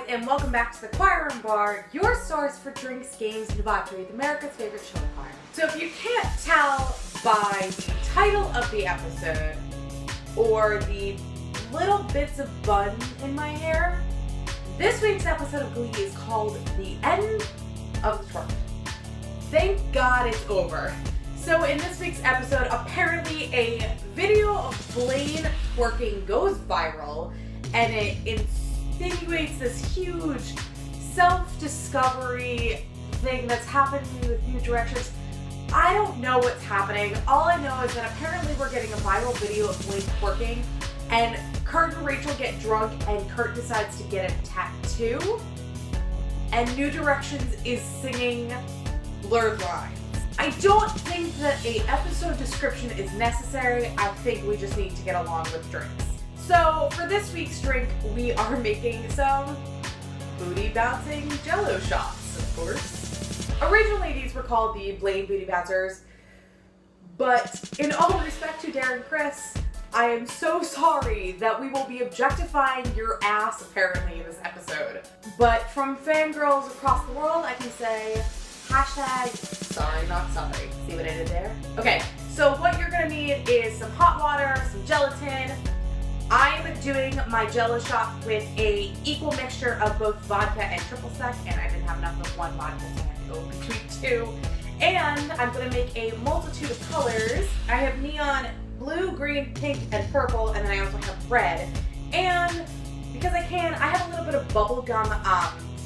and welcome back to the Choir Room Bar, your source for drinks, games, and debauchery, America's favorite show choir. So if you can't tell by the title of the episode or the little bits of bun in my hair, this week's episode of Glee is called The End of Twerk. Thank God it's over. So in this week's episode, apparently a video of Blaine twerking goes viral, and it insinuates this huge self-discovery thing that's happening with New Directions. I don't know what's happening. All I know is that apparently we're getting a viral video of Blaine twerking, and Kurt and Rachel get drunk, and Kurt decides to get a tattoo, and New Directions is singing blurred lines. I don't think that a episode description is necessary. I think we just need to get along with drinks. So for this week's drink, we are making some booty bouncing jello shots, of course. Originally these were called the Blaine Booty Bouncers, but in all respect to Darren Chris, I am so sorry that we will be objectifying your ass apparently in this episode. But from fangirls across the world, I can say, hashtag sorry, not sorry. See what I did there? Okay, so what you're gonna need is some hot water, some gelatin. I'm doing my jello shot with a equal mixture of both vodka and triple sec, and I didn't have enough of one vodka, so I had to go between two. And I'm gonna make a multitude of colors. I have neon blue, green, pink, and purple, and then I also have red. And because I can, I have a little bit of bubblegum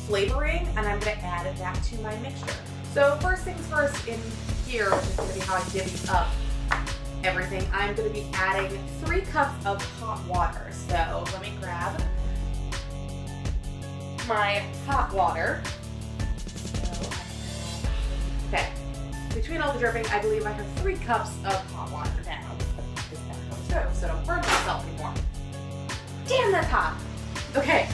flavoring, and I'm gonna add that to my mixture. So first things first, in here, which is gonna be how I divvy up everything, I'm gonna be adding 3 cups of hot water. So let me grab my hot water. Okay, between all the dripping, I believe I have 3 cups of hot water now. So don't burn myself anymore. Damn, that's hot. Okay.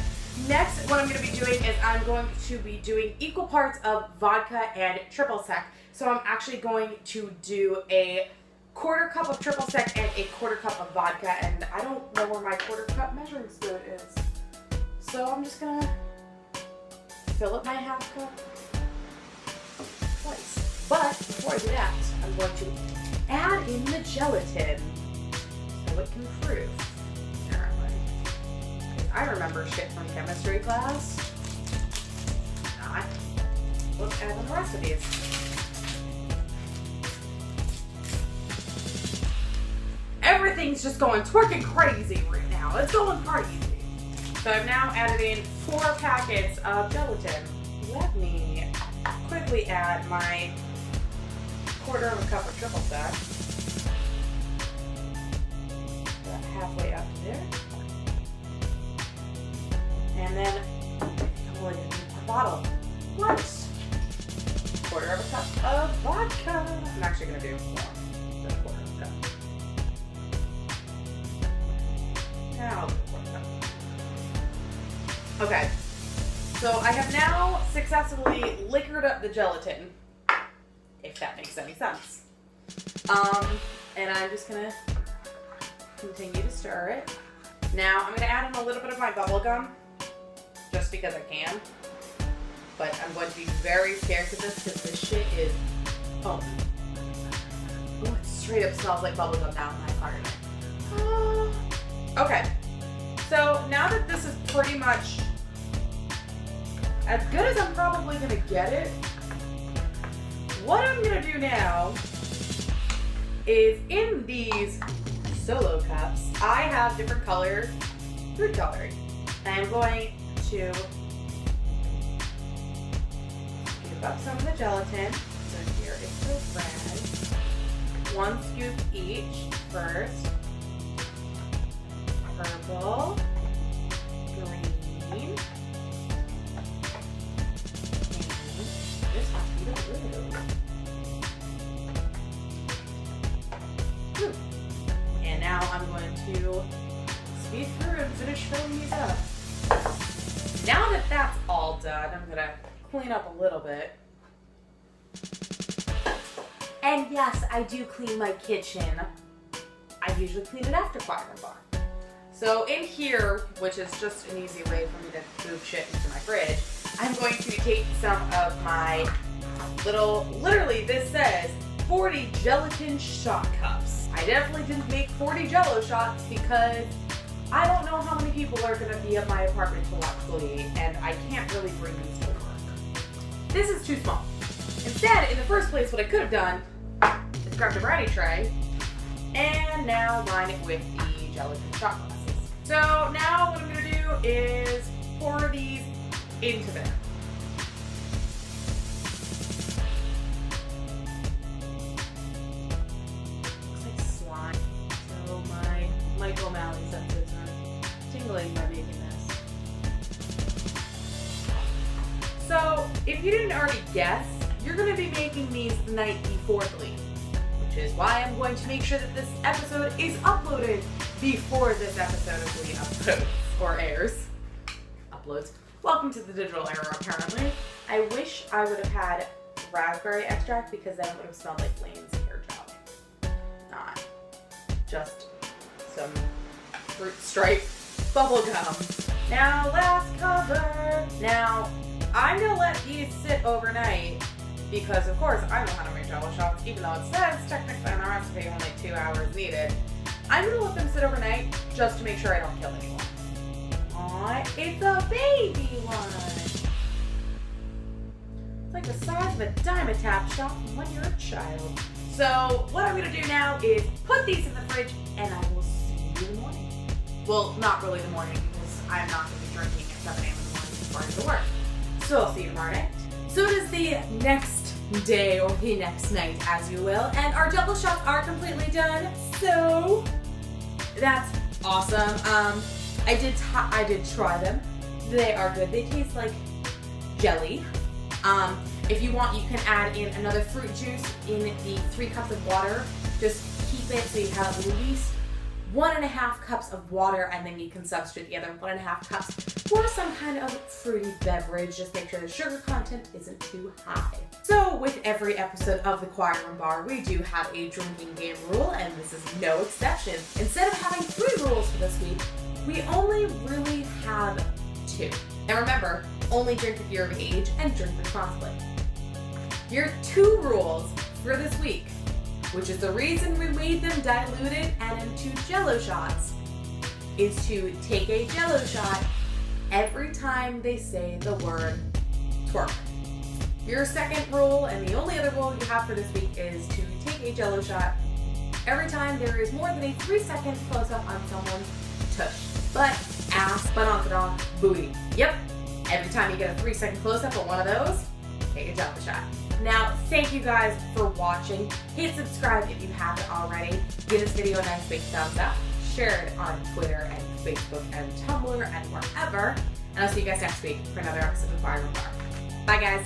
Next, what I'm going to be doing is I'm going to be doing equal parts of vodka and triple sec. So I'm actually going to do a 1/4 cup of triple sec and a 1/4 cup of vodka, and I don't know where my 1/4 cup measuring spoon is. So I'm just going to fill up my 1/2 cup twice. But before I do that, I'm going to add in the gelatin so it can prove. I remember shit from chemistry class. Not. Let's add in the rest of these. Everything's just going twerking crazy right now. It's going crazy. So I've now added in 4 packets of gelatin. Let me quickly add my 1/4 cup of triple sec. About halfway up there. And then pour it in a bottle. What? 1/4 cup of vodka. I'm actually going to do more than 1/4 cup. Now, 1/4 cup. Okay. So I have now successfully liquored up the gelatin, if that makes any sense. And I'm just going to continue to stir it. Now I'm going to add in a little bit of my bubble gum, just because I can. But I'm going to be very scarce of this because this shit is, oh, it straight up smells like bubblegum now in my apartment. Okay, so now that this is pretty much as good as I'm probably gonna get it, what I'm gonna do now is in these solo cups, I have different colors, food coloring. I'm going to scoop up some of the gelatin. So here is the red. 1 scoop each first. Purple, green, and this has to be the blue. And now I'm going to speed through and finish filling these up. Now that that's all done, I'm gonna clean up a little bit. And yes, I do clean my kitchen. I usually clean it after choir bar. So in here, which is just an easy way for me to move shit into my fridge, I'm going to take some of my little, literally this says 40 gelatin shot cups. I definitely didn't make 40 jello shots because I don't know how many people are going to be at my apartment to watch Glee, and I can't really bring these to work. This is too small. Instead, in the first place, what I could have done is grabbed a brownie tray and now line it with the gelatin shot glasses. So now what I'm going to do is pour these into there. Looks like slime. So my Michael O'Malley senses are tingling by making this. So if you didn't already guess, you're going to be making these the night before Glee, which is why I'm going to make sure that this episode is uploaded before this episode of Glee uploads or airs. Uploads. Welcome to the digital era, apparently. I wish I would have had raspberry extract because then it would have smelled like Lane's hair gel. Not just some fruit stripe bubble gum. Now, last cover. Now, I'm gonna let these sit overnight because, of course, I know how to make jello shots, even though it says technically on the recipe only 2 hours needed. I'm gonna let them sit overnight just to make sure I don't kill anyone. Aw, it's a baby one. It's like the size of a Dimetap shot from when you're a child. So what I'm gonna do now is put these in the fridge and I will see you in the morning. Well, not really the morning because I'm not gonna be drinking at 7 a.m. in the morning before I go to work. So I'll see you tomorrow night. So it is the next day or the next night, as you will, and our jello shots are completely done. So that's awesome. I did try them. They are good. They taste like jelly. If you want, you can add in another fruit juice in the 3 cups of water. Just keep it so you have at least 1.5 cups of water, and then you can substitute the other 1.5 cups for some kind of fruity beverage. Just make sure the sugar content isn't too high. So with every episode of the Choir Room Bar, we do have a drinking game rule, and this is no exception. Instead of having 3 rules for this week, we only really have 2. And remember, only drink if you're of age and drink responsibly. Your 2 rules for this week, which is the reason we made them diluted and into jello shots, is to take a jello shot every time they say the word twerk. Your second rule, and the only other rule you have for this week, is to take a jello shot every time there is more than a 3-second close-up on someone's tush, butt, ass, badonkadonk, booty. Yep, every time you get a 3-second close-up on one of those, take a jello shot. Now, thank you guys for watching. Hit subscribe if you haven't already. Give this video a nice big thumbs up. Share it on Twitter and Facebook and Tumblr and wherever. And I'll see you guys next week for another episode of Choir Room Bar. Bye, guys.